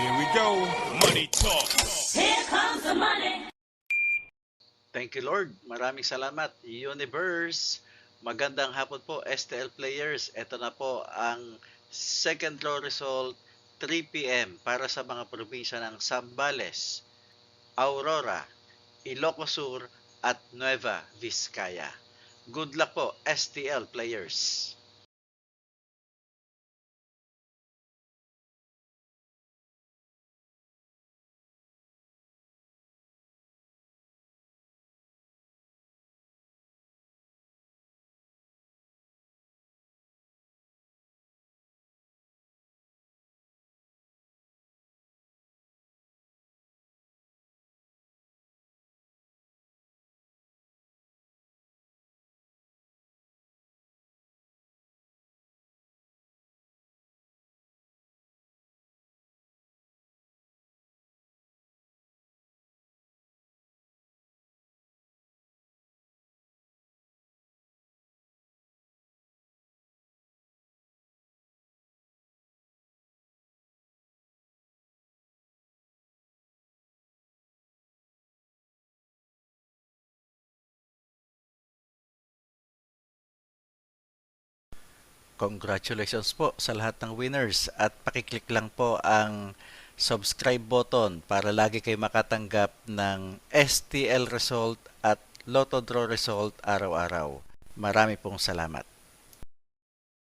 Here we go. Money talk. Here comes the money. Thank you Lord. Maraming salamat. Universe. Magandang hapon po STL players. Ito na po ang second draw result 3 p.m. para sa mga probinsya ng Zambales, Aurora, Ilocos Sur at Nueva Vizcaya. Good luck po STL players. Congratulations po sa lahat ng winners at pakiclick lang po ang subscribe button para lagi kayo makatanggap ng STL result at Lotto Draw result araw-araw. Marami pong salamat.